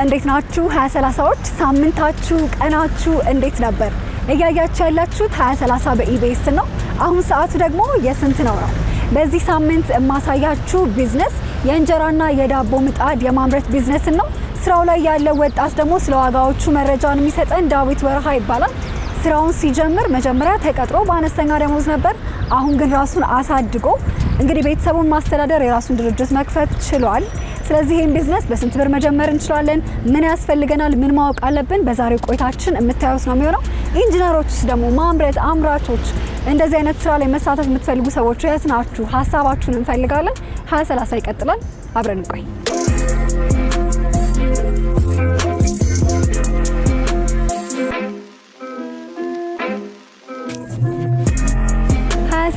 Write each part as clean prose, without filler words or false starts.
እንዴት ናችሁ? 2030ዎች ሳምንታችሁ ቀናችሁ እንዴት ነበር? እያያችሁ ያላችሁት 2030 በኢቢኤስ ነው። አሁን ሰዓቱ ደግሞ የስንት ነው? በዚህ ሳምንት የማሳያችሁ ቢዝነስ የእንጀራና የዳቦ ምጣድ የማምረት ቢዝነስ ነው። ስራው ላይ ያለው ወጣት ደግሞ ስለ ዋጋዎቹ መረጃውን የሚሰጠን ዳዊት ወርሃ ይባላል። ስራውን ሲጀምር መጀመሪያ ተቀጥሮ በአነስተኛ ደሞዝ ነበር። አሁን ግን ራሱን አሳድጎ እንግዲህ ቤተሰቡን ማስተዳደር የራሱን ድርጅት መክፈት ችሏል። ስለዚህ ይሄን ቢዝነስ በስንት ብር መጀመር እንችላለን? ምን ያስፈልገናል? ምን ማወቅ አለብን? በዛሬው ቆይታችን የምታዩት ነው የሚሆነው። ኢንጂነሮችስ ደግሞ ማምረት አምራቾች፣ እንደዚህ አይነት ስራ ላይ መሳተፍ የምትፈልጉ ሰዎች የት ናችሁ? ሀሳባችሁን እንፈልጋለን። 2030 ይቀጥላል። አብረን እንቆይ።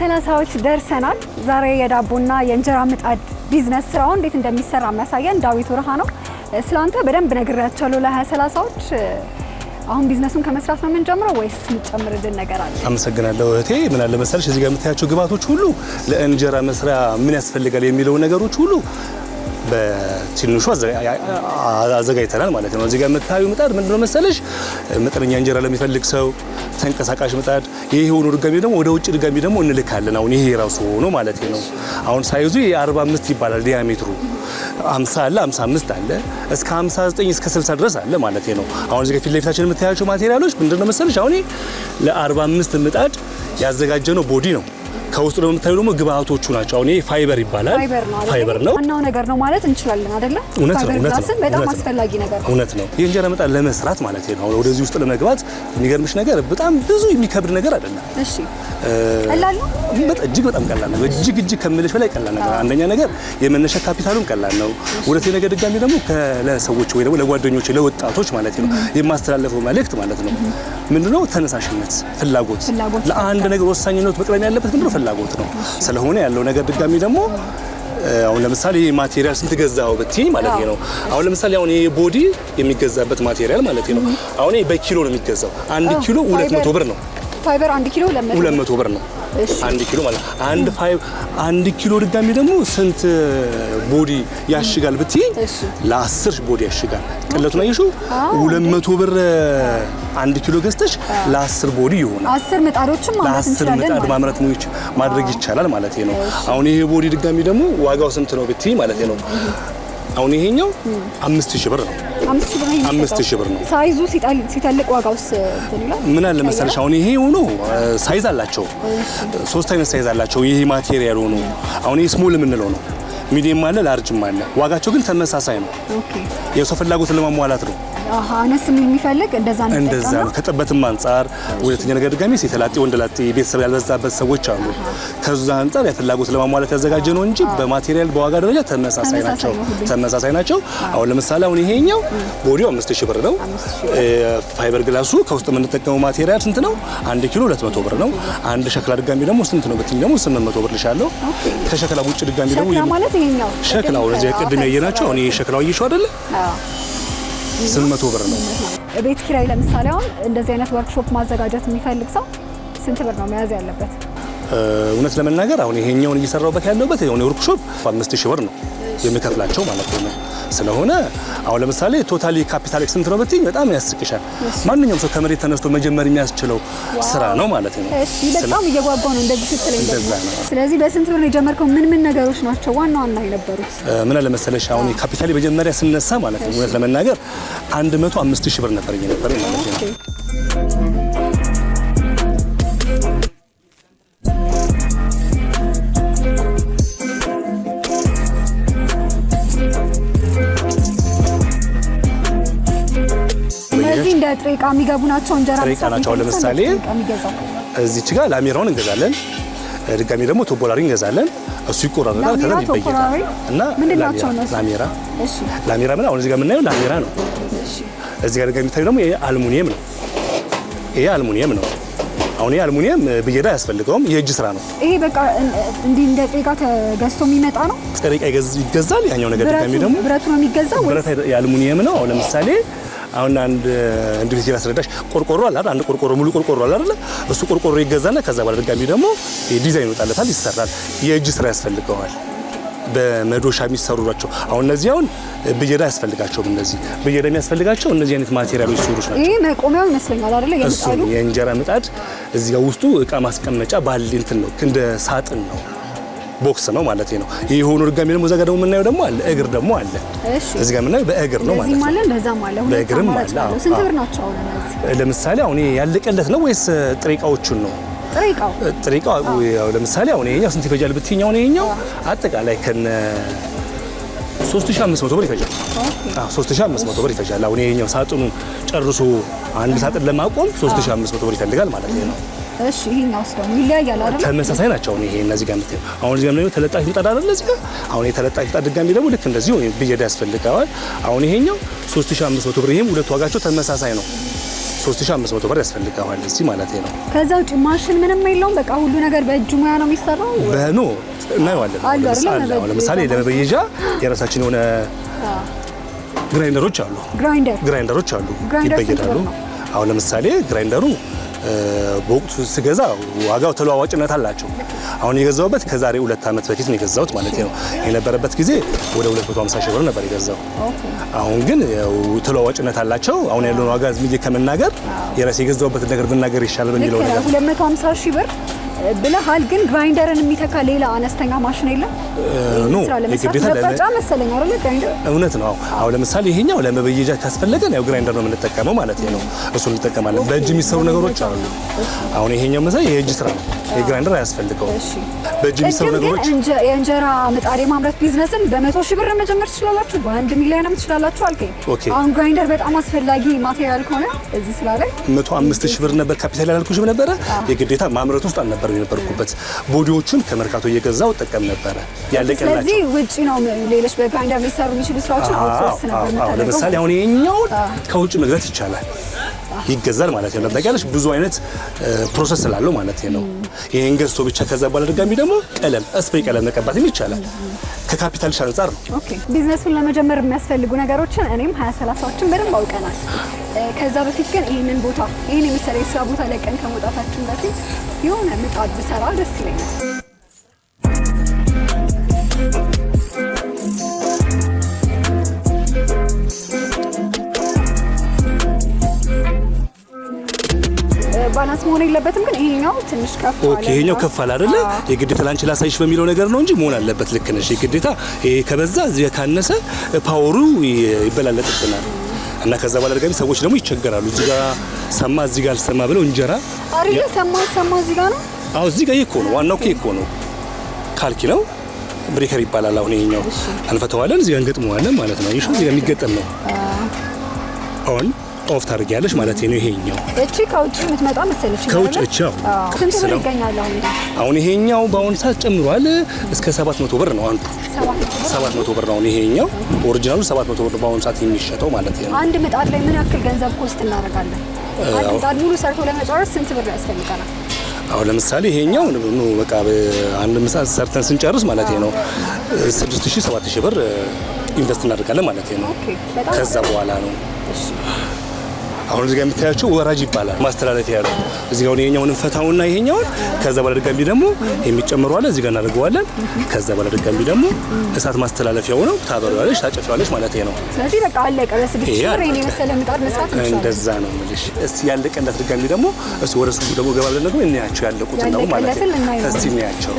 2030ዎች ደርሰናል። ዛሬ የዳቦና የእንጀራ ምጣድ ቢዝነስ ስራው እንዴት እንደሚሰራ የሚያሳየን ዳዊት ወርሃ ነው። ስላንተ በደንብ ነግሬያቸዋለሁ። ለ2030ዎች አሁን ቢዝነሱን ከመስራት ነው የምንጀምረው ወይስ እንጨምርልን ነገር አለ? አመሰግናለሁ እህቴ። ምን አለ መሰለሽ እዚህ ጋር የምታያቸው ግብአቶች ሁሉ ለእንጀራ መስሪያ ምን ያስፈልጋል የሚለው ነገሮች ሁሉ በትንሹ አዘጋጅተናል ማለት ነው። እዚህ ጋር የምታዩ ምጣድ ምንድነው መሰለሽ መጠነኛ እንጀራ ለሚፈልግ ሰው ተንቀሳቃሽ ምጣድ፣ ይሄ ሆኖ ድጋሚ ደግሞ ወደ ውጭ ድጋሚ ደግሞ እንልካለን። አሁን ይሄ ራሱ ሆኖ ማለት ነው። አሁን ሳይዙ የ45 ይባላል ዲያሜትሩ 50 አለ 55 አለ እስከ 59 እስከ 60 ድረስ አለ ማለት ነው። አሁን እዚህ ጋር ፊት ለፊታችን የምታያቸው ማቴሪያሎች ምንድነው መሰለሽ አሁን ለ45 ምጣድ ያዘጋጀነው ቦዲ ነው። ከውስጡ ደግሞ የምታዩ ደግሞ ግብአቶቹ ናቸው። አሁን ይሄ ፋይበር ይባላል። ፋይበር ነው ዋናው ነገር ነው ማለት እንችላለን አይደለ? ፋይበር ግላስን በጣም አስፈላጊ ነገር ነው። እውነት ነው። የእንጀራ ምጣድ ለመስራት ማለት ነው። አሁን ወደዚህ ውስጥ ለመግባት የሚገርምሽ ነገር በጣም ብዙ የሚከብድ ነገር አይደለም። እሺ ቀላል ነው። እጅግ በጣም ቀላል ነው። እጅግ ከምልሽ በላይ ቀላል ነገር። አንደኛ ነገር የመነሻ ካፒታሉን ቀላል ነው። ሁለተኛ ነገር ድጋሚ ደግሞ ለሰዎች ወይ ደግሞ ለጓደኞች ለወጣቶች ማለት ነው የማስተላለፈው መልእክት ማለት ነው ምንድነው ተነሳሽነት፣ ፍላጎት ለአንድ ነገር ወሳኝነት መቅረም ያለበት ምንድነው ፍላጎት ነው። ስለሆነ ያለው ነገር ድጋሚ ደግሞ አሁን ለምሳሌ ማቴሪያል ስንት ገዛው በትይ ማለት ነው። አሁን ለምሳሌ አሁን ይሄ ቦዲ የሚገዛበት ማቴሪያል ማለት ነው አሁን ይሄ በኪሎ ነው የሚገዛው። 1 ኪሎ 200 ብር ነው። ፋይበር 1 ኪሎ 200 ብር ነው። 1 ኪሎ ማለት 1 ኪሎ ድጋሚ ደግሞ ስንት ቦዲ ያሽጋል ብትይ ለ10 ቦዲ ያሽጋል። ቅለቱን አየሽው 200 ብር 1 ኪሎ ገዝተሽ ለ10 ቦዲ ይሆናል። 10 ምጣዶችን ማምረት እንችላለን። ለ10 ምጣድ ማምረት ማድረግ ይቻላል ማለት ነው። አሁን ይሄ ቦዲ ድጋሚ ደግሞ ዋጋው ስንት ነው ብትይ ማለት ነው አሁን ይሄኛው 5000 ብር ነው። 5000 ብር ነው። ሳይዙ ሲተልቅ ዋጋውስ ምን አለ መሰለሽ አሁን ይሄ ሆኖ ሳይዝ አላቸው። 3 አይነት ሳይዝ አላቸው። ይሄ ማቴሪያል ሆኖ አሁን ይሄ ስሞል የምንለው ነው። ሚዲየም አለ፣ ላርጅም አለ። ዋጋቸው ግን ተመሳሳይ ነው። ኦኬ የሰው ፍላጎትን ለማሟላት ነው። አነስ የሚፈልግ እንደዛ ነው ከጥበትም አንፃር። ሁለተኛ ነገር ድጋሚ ሴተላጤ ወንደላጤ ቤተሰብ ያልበዛበት ሰዎች አሉ። ከዛ አንፃር የፍላጎት ለማሟላት ያዘጋጀ ነው እንጂ በማቴሪያል በዋጋ ደረጃ ተመሳሳይ ናቸው። አሁን ለምሳሌ አሁን ይሄኛው ቦዲው 5000 ብር ነው። ፋይበር ግላሱ ከውስጥ የምንጠቀመው ማቴሪያል ስንት ነው? 1 ኪሎ 200 ብር ነው። አንድ ሸክላ ድጋሚ ደግሞ ስንት ነው ብትኝ ደግሞ 800 ብር ልሻለሁ። ከሸክላ ውጭ ድጋሚ ደግሞ ማለት ይሄኛው ሸክላው እዚህ ቅድም ያየናቸው አሁን ይሄ ሸክላው እየሸው አይደለ 800 ብር ነው። ቤት ኪራይ ለምሳሌ አሁን እንደዚህ አይነት ወርክሾፕ ማዘጋጀት የሚፈልግ ሰው ስንት ብር ነው መያዝ ያለበት? እውነት ለመናገር አሁን ይሄኛውን እየሰራውበት ያለውበት የሆነ ወርክሾፕ 5000 ብር ነው የሚከፍላቸው ማለት ነው። ስለሆነ አሁን ለምሳሌ ቶታሊ ካፒታል ስንት ነው ብትይ በጣም ያስቅሻል። ማንኛውም ሰው ከመሬት ተነስቶ መጀመር የሚያስችለው ስራ ነው ማለት ነው። እሺ በጣም እየጓጓ ነው እንደዚህ ስትለኝ ደግሞ። ስለዚህ በስንት ብር ነው የጀመርከው? ምን ነገሮች ናቸው ዋና የነበሩት? ምን አለ መሰለሽ አሁን ካፒታሊ መጀመሪያ ስነሳ ማለት ነው እውነት ለመናገር 105000 ብር ነበር ማለት ነው። ጥሬ ዕቃ የሚገቡ ናቸው። እንጀራ ናቸው። ለምሳሌ እዚች ጋር ላሜራውን እንገዛለን። ድጋሚ ደግሞ ቶቦላሪ እንገዛለን። እሱ ይቆራረጣል ከዛ ይበየታል እና ላሜራ ምን አሁን እዚህ ጋር የምናየው ላሜራ ነው። እዚህ ጋር ድጋሚ ታዩ ደግሞ ይሄ አልሙኒየም ነው። ይሄ አልሙኒየም ነው። አሁን ይሄ አልሙኒየም ብየዳ ያስፈልገውም የእጅ ስራ ነው። ይሄ በቃ እንዲህ እንደ ጥሬ ዕቃ ተገዝቶ የሚመጣ ነው። ጥሬ ዕቃ ይገዛል። ያኛው ነገር ድጋሚ ደግሞ ብረቱ ነው የሚገዛው። ብረት የአልሙኒየም ነው። አሁን ለምሳሌ አሁን አንድ እንዴት ያስረዳሽ ቆርቆሮ አለ አይደል? አንድ ቆርቆሮ ሙሉ ቆርቆሮ አለ አይደል? እሱ ቆርቆሮ ይገዛና ከዛ በኋላ ድጋሚ ደግሞ ዲዛይን ይወጣለታል፣ ይሰራል። የእጅ ስራ ያስፈልገዋል። በመዶሻ የሚሰሩ ናቸው። አሁን እነዚህ አሁን ብየዳ ያስፈልጋቸውም። እነዚህ ብየዳ የሚያስፈልጋቸው እነዚህ አይነት ማቴሪያሎች ሲሆኑች ናቸው። ይሄ መቆሚያው ይመስለኛል አይደል? የምጣዱ የእንጀራ ምጣድ እዚህ ጋር ውስጡ እቃ ማስቀመጫ ባል እንትን ነው፣ እንደ ሳጥን ነው፣ ቦክስ ነው ማለት ነው። ይሄ ሆኖ ድጋሚ ደግሞ እዛ ጋር ደግሞ የምናየው ደግሞ አለ፣ እግር ደግሞ አለ። እዚህ ጋር የምናየው በእግር ነው ማለት ነው። ማለት ለዛም አለ፣ በእግርም አለ። ስንት ብር ናቸው አሁን እነዚህ? ለምሳሌ አሁን ያለቀለት ነው ወይስ ጥሬ እቃዎቹን ነው? ጥሬ እቃው ለምሳሌ አሁን ይሄኛው ስንት ይፈጃል ብትይኝ፣ አሁን ይሄኛው አጠቃላይ ከነ 3500 ብር ይፈጃል። 3500 ብር ይፈጃል። አሁን ይሄኛው ሳጥኑ ጨርሶ አንድ ሳጥን ለማቆም 3500 ብር ይፈልጋል ማለት ነው። እሺ ይሄኛው ደግሞ ይለያያል አይደል? ተመሳሳይ ናቸው። ይሄ እነዚህ ጋር የምትይው አሁን እዚህ ጋር ነው ተለጣፊ ምጣድ አይደል? እዚህ ጋር አሁን የተለጣፊ ምጣድ ድጋሚ ደግሞ ልክ እንደዚህ ብየዳ ያስፈልጋል። አሁን ይሄኛው 3500 ብር፣ ይሄም ሁለት ዋጋቸው ተመሳሳይ ነው። 3500 ብር ያስፈልጋል እዚህ ማለት ነው። ከዛ ውጭ ማሽን ምንም የለውም። በቃ ሁሉ ነገር በእጅ ሙያ ነው የሚሰራው። በኖ እናየዋለን። ለምሳሌ ለመበየጃ የራሳችን የሆነ ግራይንደሮች አሉ። ይበየዳሉ። አሁን ለምሳሌ ግራይንደሩ በወቅቱ ስገዛ ዋጋው ተለዋዋጭነት አላቸው። አሁን የገዛውበት ከዛሬ 2 ዓመት በፊት ነው የገዛሁት ማለት ነው። የነበረበት ጊዜ ወደ 250 ሺህ ብር ነበር የገዛው። አሁን ግን ተለዋዋጭነት አላቸው። አሁን ያለውን ዋጋ ዝም ከመናገር የራሴ የገዛውበት ነገር ብናገር ይሻላል በሚለው ነገር 250 ሺህ ብር ብለሃል። ግን ግራይንደርን የሚተካ ሌላ አነስተኛ ማሽን የለም? የግዴታ ለመጫ መሰለኝ አይደል? ግራይንደር እውነት ነው። አሁን ለምሳሌ ይሄኛው ለመበየጃ ካስፈለገን ያው ግራይንደር ነው የምንጠቀመው ማለት ነው። እሱን እንጠቀማለን። በእጅ የሚሰሩ ነገሮች አሉ። አሁን ይሄኛው መሰለኝ የእጅ ስራ ነው። የግራይንደር አያስፈልገውም። በእጅ የሚሰሩ ነገሮች የእንጀራ ምጣድ የማምረት ቢዝነስን በ100 ሺህ ብር መጀመር ትችላላችሁ፣ በ1 ሚሊዮንም ትችላላችሁ አልከኝ። አሁን ግራይንደር በጣም አስፈላጊ ማቴሪያል ከሆነ እዚህ ስላለ 105 ሺህ ብር ነበር ካፒታል ያላልኩሽም ነበረ። የግዴታ ማምረት ውስጥ አልነበረ የነበርኩበት። ቦዲዎቹን ከመርካቶ እየገዛው ጠቀም ነበረ ያለቀላቸው። ስለዚህ ውጪ ነው ሌሎች በግራይንደር ሊሰሩ የሚችሉ ስራዎችን አውትሶርስ ነበር የምታደርገው። ለምሳሌ አሁን ይሄኛውን ከውጭ መግዛት ይቻላል፣ ይገዛል ማለት ነው። ታውቂያለሽ ብዙ አይነት ፕሮሰስ ስላለው ማለት ነው። ይሄን ገዝቶ ብቻ ከዛ በኋላ ድጋሚ ደግሞ ቀለም ስፕሬይ ቀለም መቀባትም ይቻላል። ከካፒታልሽ አንፃር ነው። ኦኬ ቢዝነሱን ለመጀመር የሚያስፈልጉ ነገሮችን እኔም 20-30ዎችን በደንብ አውቀናል። ከዛ በፊት ግን ይሄንን የመሰለ የስራ ቦታ ለቀን ከመውጣታችን በፊት የሆነ ምጣድ ብሰራ ደስ ይለኛል። ባላንስ መሆን የለበትም። ግን ይሄኛው ትንሽ ከፍ አለ። ኦኬ ይሄኛው ከፍ አለ አይደለ? የግዴታ ላንቺ ላሳይሽ በሚለው ነገር ነው እንጂ መሆን አለበት። ልክ ነሽ። የግዴታ ይሄ ከበዛ እዚህ ካነሰ ፓወሩ ይበላለጥብናል እና ከዛ በኋላ ደግሞ ሰዎች ደግሞ ይቸገራሉ። እዚህ ጋር ሰማ እዚህ ጋር አልሰማ ብለው እንጀራ አይደል? ሰማ እዚህ ጋር ነው። አዎ እዚህ ጋር እኮ ነው ዋናው እኮ ነው። ካልኪ ነው ብሬከር ይባላል። አሁን ይሄኛው አንፈተዋለን፣ እዚህ ጋር እንገጥመዋለን ማለት ነው። ይሄ እዚህ ጋር የሚገጠም ነው። አሁን ኦፍ ታርጊያለሽ ማለት ነው። ይሄኛው እቺ ከውጭ የምትመጣ መሰለሽ ከውጭ እቺ ስንት ብር ይገኛል አሁን ይሄኛው በአሁኑ ሰዓት ጨምሯል። እስከ 700 ብር ነው አንዱ 700 ብር ነው። ይሄኛው ኦሪጂናሉ 700 ብር በአሁኑ ሰዓት የሚሸጠው ማለት ነው። አንድ ምጣድ ላይ ምን ያክል ገንዘብ ኮስት እናደርጋለን? አንድ ምጣድ ሙሉ ሰርቶ ለመጨረስ ስንት ብር ያስፈልጋል? አሁን ለምሳሌ ይሄኛው ነው በቃ አንድ ምሳሌ ሰርተን ስንጨርስ ማለት ነው 6000 7000 ብር ኢንቨስት እናደርጋለን ማለት ነው። ከዛ በኋላ ነው አሁን እዚህ ጋር የምታያቸው ወራጅ ይባላል። ማስተላለፊያ ያለው እዚህ ጋር ይሄኛውን እንፈታውና ይሄኛውን ከዛ በኋላ ድጋሚ ደግሞ የሚጨምረው አለ እዚህ ጋር እናደርገዋለን። ከዛ በኋላ ድጋሚ ደግሞ እሳት ማስተላለፊያው ነው ታበራለሽ፣ ታጨፊዋለሽ ማለት ነው። ስለዚህ በቃ አለቀ። በስድስት ሺህ እኔ መሰለ ምጣድ መስራት እንችላለን። እንደዛ ነው የምልሽ። እስቲ ያለቀለት ድጋሚ ደግሞ እሱ ወደ ሱቁ ደግሞ ገባ ብለን ደግሞ እናያቸው ያለቁት ነው ማለት ነው። እስቲ እናያቸው።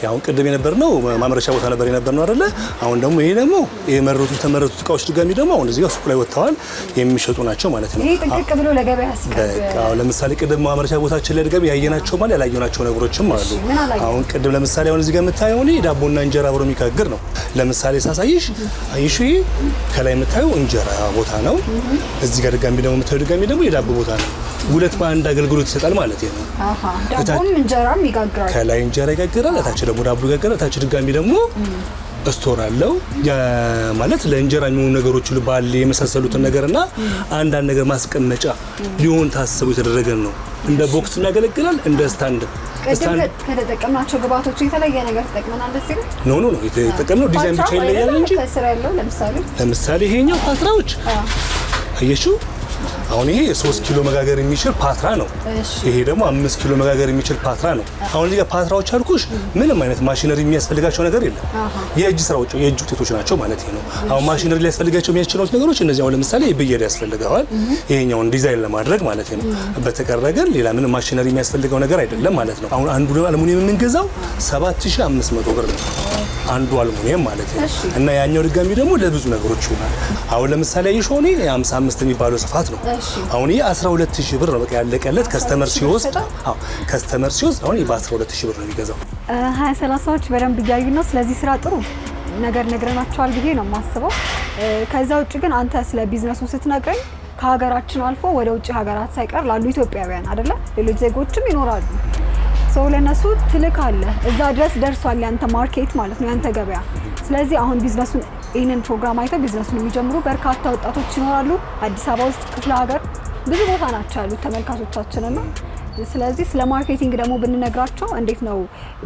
አሁን ቅድም የነበርነው ማምረቻ ቦታ ነበር የነበርነው አይደለ? አሁን ደግሞ ይሄ ደግሞ የተመረቱት እቃዎች ድጋሚ ደግሞ አሁን እዚህ ጋር ሱቅ ላይ ወጥተዋል የሚሸጡ ናቸው ማለት ነው። ይሄ ጥንቅቅ ብሎ ለገበያ ሲቀርብ ለምሳሌ ቅድም ማምረቻ ቦታችን ላይ ድጋሚ ያየናቸው ማለት ያላየናቸው ነገሮችም አሉ። አሁን ቅድም ለምሳሌ አሁን እዚህ ጋር የምታየው ዳቦና እንጀራ አብሮ የሚጋግር ነው። ለምሳሌ ሳሳይሽ አይሽ ከላይ የምታየው እንጀራ ቦታ ነው። እዚህ ጋር ድጋሚ ደግሞ የምታየው ድጋሚ ደግሞ የዳቦ ቦታ ነው። ሁለት በአንድ አገልግሎት ይሰጣል ማለት ነው። ዳቦም እንጀራም ይጋግራል። ከላይ እንጀራ ይጋግራል፣ እታች ደግሞ ዳቦ ይጋግራል። እታች ድጋሚ ደግሞ ስቶር አለው ማለት ለእንጀራ የሚሆኑ ነገሮች ባል የመሳሰሉትን ነገርና አንዳንድ ነገር ማስቀመጫ ሊሆን ታስቦ የተደረገ ነው። እንደ ቦክስ ያገለግላል፣ እንደ ስታንድ ከተጠቀምናቸው ግብአቶች የተለየ ነገር ተጠቅመናል። እንደዚህ ነው የተጠቀምነው ዲዛይን ብቻ ይለያል እንጂ ከስራ ያለው ለምሳሌ ይሄኛው ፓትራዎች አየሽው። አሁን ይሄ 3 ኪሎ መጋገር የሚችል ፓትራ ነው። ይሄ ደግሞ 5 ኪሎ መጋገር የሚችል ፓትራ ነው። አሁን እዚህ ጋር ፓትራዎች አልኩሽ ምንም አይነት ማሽነሪ የሚያስፈልጋቸው ነገር የለም። የእጅ ስራዎች የእጅ ውጤቶች ናቸው ማለት ነው። አሁን ማሽነሪ ሊያስፈልጋቸው የሚያስችሉት ነገሮች እነዚህ አሁን ለምሳሌ ብየዳ ያስፈልጋል ይሄኛውን ዲዛይን ለማድረግ ማለት ነው። በተቀረ ግን ሌላ ምንም ማሽነሪ የሚያስፈልገው ነገር አይደለም ማለት ነው። አሁን አንዱ አልሙኒየም የምንገዛው 7500 ብር ነው አንዱ አልሙኒየም ማለት ነው። እና ያኛው ድጋሚ ደግሞ ለብዙ ነገሮች ይሆናል። አሁን ለምሳሌ ይሾኔ 55 የሚባለው ስፋት ነው። አሁን ይሄ 12000 ብር ነው በቃ ያለቀለት ከስተመር ሲወስድ አሁን በ12000 ብር ነው የሚገዛው። 2030ዎች በደንብ እያዩ ነው። ስለዚህ ስራ ጥሩ ነገር ነግረናቸዋል ብዬ ነው የማስበው። ከዛ ውጭ ግን አንተ ስለ ቢዝነሱ ስትነግረኝ ከሀገራችን አልፎ ወደ ውጭ ሀገራት ሳይቀር ላሉ ኢትዮጵያውያን አይደለ ሌሎች ዜጎችም ይኖራሉ። ሰው ለነሱ ትልክ አለ እዛ ድረስ ደርሷል ያንተ ማርኬት ማለት ነው ያንተ ገበያ። ስለዚህ አሁን ቢዝነሱን ይሄንን ፕሮግራም አይተው ቢዝነሱን የሚጀምሩ በርካታ ወጣቶች ይኖራሉ አዲስ አበባ ውስጥ፣ ክፍለ ሀገር ብዙ ቦታ ናቸው ያሉት ተመልካቾቻችንና ስለዚህ ስለ ማርኬቲንግ ደግሞ ብንነግራቸው እንዴት ነው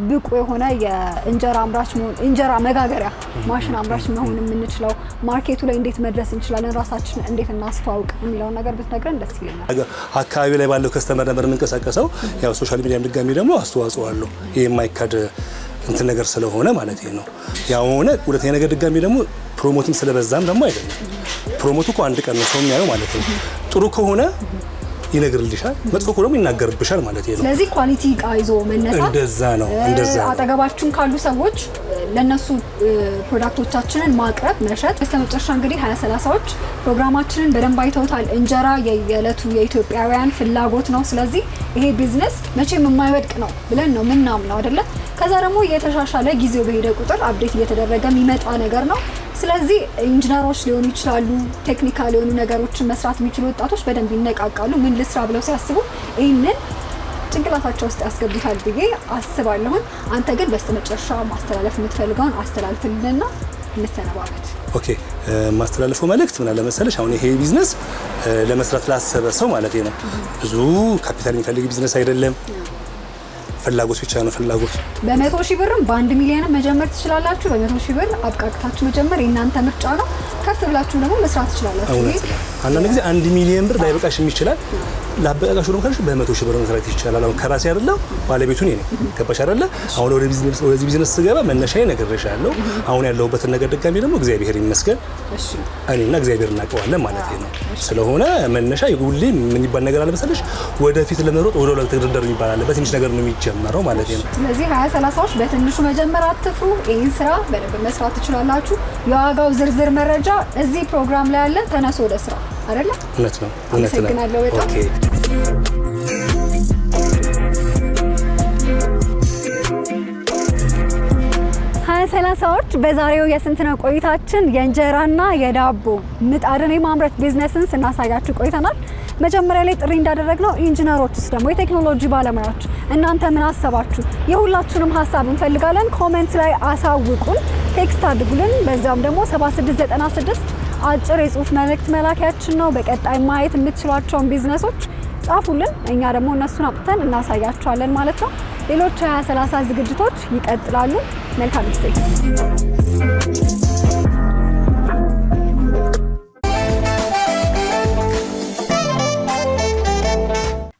ብቁ የሆነ የእንጀራ አምራች መሆን እንጀራ መጋገሪያ ማሽን አምራች መሆን የምንችለው ማርኬቱ ላይ እንዴት መድረስ እንችላለን ራሳችንን እንዴት እናስተዋውቅ የሚለውን ነገር ብትነግረን ደስ ይለኛል። አካባቢ ላይ ባለው ከስተመር ነበር የምንቀሳቀሰው። ያው ሶሻል ሚዲያም ድጋሚ ደግሞ አስተዋጽኦ አለው ይሄ የማይካድ እንትን ነገር ስለሆነ ማለት ነው። ያው ሆነ ሁለተኛ ነገር ድጋሚ ደግሞ ፕሮሞቲንግ ስለበዛም ደግሞ አይደለም። ፕሮሞቱ እኮ አንድ ቀን ነው ሰው የሚያየው ማለት ነው። ጥሩ ከሆነ ይነግርልሻል፣ መጥፎ ከሆነ ይናገርብሻል ማለት ነው። ስለዚህ ኳሊቲ ዕቃ ይዞ መነሳት እንደዛ ነው። አጠገባችሁን ካሉ ሰዎች ለነሱ ፕሮዳክቶቻችንን ማቅረብ መሸጥ። በስተመጨረሻ እንግዲህ 2030ዎች ፕሮግራማችንን በደንብ አይተውታል። እንጀራ የየዕለቱ የኢትዮጵያውያን ፍላጎት ነው። ስለዚህ ይሄ ቢዝነስ መቼም የማይወድቅ ነው ብለን ነው ምናምነው አይደለ? ከዛ ደግሞ እየተሻሻለ ጊዜው በሄደ ቁጥር አፕዴት እየተደረገ የሚመጣ ነገር ነው። ስለዚህ ኢንጂነሮች ሊሆኑ ይችላሉ፣ ቴክኒካል የሆኑ ነገሮችን መስራት የሚችሉ ወጣቶች በደንብ ይነቃቃሉ። ምን ልስራ ብለው ሲያስቡ ይህንን ጭንቅላታቸው ውስጥ ያስገቡታል ብዬ አስባለሁን። አንተ ግን በስተመጨረሻ ማስተላለፍ የምትፈልገውን አስተላልፍልንና እንሰነባበት። ኦኬ፣ ማስተላለፈው መልእክት ምን አለ መሰለሽ፣ አሁን ይሄ ቢዝነስ ለመስራት ላሰበ ሰው ማለት ነው ብዙ ካፒታል የሚፈልግ ቢዝነስ አይደለም። ፍላጎት ብቻ ነው ፍላጎት። በ100,000 ብርም በ1 ሚሊዮንም መጀመር ትችላላችሁ። በ100,000 ብር አብቃቅታችሁ መጀመር የእናንተ ምርጫ ነው። ከፍ ብላችሁ ደግሞ መስራት ትችላላችሁ። አንዳንድ ጊዜ 1 ሚሊዮን ብር ላይበቃሽም ይችላል። ላበቃሽ ነው ካልሽ በ100,000 ብር መስራት ይችላል። አሁን ከራሴ አይደለም ባለቤቱ ነኝ። ገባሽ አይደለ? አሁን ወደ ቢዝነስ ስገባ መነሻዬ ነግሬሻለሁ። አሁን ያለሁበትን ነገር ድጋሚ ደግሞ እግዚአብሔር ይመስገን እኔና እግዚአብሔር እናውቀዋለን ማለት ነው። ስለሆነ መነሻ ሁሌ ምን ይባል ነገር አለ መሰለሽ፣ ወደፊት ለመሮጥ ወደ ኋላ ተደርደር ይባላል። በትንሽ ነገር ነው የሚጀመረው ማለት ነው። ስለዚህ 2030ዎች በትንሹ መጀመር አትፍሩ። ይህን ስራ በደንብ መስራት ትችላላችሁ። የዋጋው ዝርዝር መረጃ እዚህ ፕሮግራም ላይ አለ። ተነሱ ወደ ስራ አይደለ? እውነት ነው። አመሰግናለሁ በጣም። ኦኬ 2030ዎች በዛሬው የስንት ነው ቆይታችን የእንጀራና የዳቦ ምጣድን የማምረት ቢዝነስን ስናሳያችሁ ቆይተናል። መጀመሪያ ላይ ጥሪ እንዳደረግነው ኢንጂነሮችስ ደግሞ የቴክኖሎጂ ባለሙያዎች እናንተ ምን አሰባችሁ? የሁላችሁንም ሀሳብ እንፈልጋለን። ኮሜንት ላይ አሳውቁን፣ ቴክስት አድርጉልን። በዛም ደግሞ 7696 አጭር የጽሁፍ መልእክት መላኪያችን ነው። በቀጣይ ማየት የምትችሏቸውን ቢዝነሶች ጻፉልን፣ እኛ ደግሞ እነሱን አጥተን እናሳያችኋለን ማለት ነው። ሌሎች 2030 ዝግጅቶች ይቀጥላሉ። መልካም ጊዜ።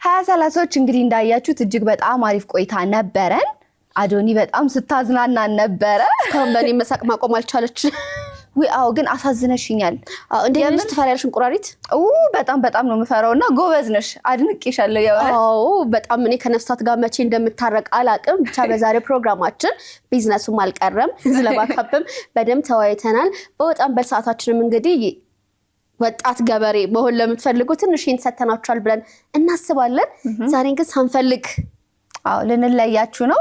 2030ዎች እንግዲህ እንዳያችሁት እጅግ በጣም አሪፍ ቆይታ ነበረን። አዶኒ በጣም ስታዝናናን ነበረ። እስካሁን በእኔ መሳቅ ማቆም አልቻለች። አዎ ግን አሳዝነሽኛል እንደምን ትፈሪያለሽ እንቁራሪት በጣም ነው የምፈራውና ጎበዝ ነሽ አድንቄሻለሁ ያው በጣም እኔ ከነፍሳት ጋር መቼ እንደምታረቅ አላቅም ብቻ በዛሬ ፕሮግራማችን ቢዝነሱም አልቀረም ስለባካብም በደም ተወያይተናል በጣም በሰዓታችንም እንግዲህ ወጣት ገበሬ መሆን ለምትፈልጉ ትንሽ እንሰተናችኋል ብለን እናስባለን ዛሬ ግን ሳንፈልግ ልንለያችሁ ነው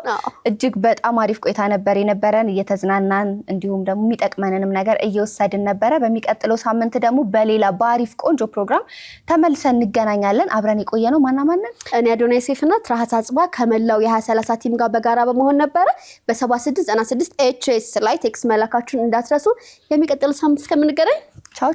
እጅግ በጣም አሪፍ ቆይታ ነበር የነበረን እየተዝናናን እንዲሁም ደግሞ የሚጠቅመንንም ነገር እየወሰድን ነበር በሚቀጥለው ሳምንት ደግሞ በሌላ ባሪፍ ቆንጆ ፕሮግራም ተመልሰን እንገናኛለን አብረን የቆየነው ማናማንን እኔ አዶናይ ሴፍና ትራሃት አጽባ ከመላው የ2030 ቲም ጋር በጋራ በመሆን ነበር በ7696 ኤችኤስ ላይ ቴክስት መላካችሁን እንዳትረሱ የሚቀጥለው ሳምንት እስከምንገናኝ ቻው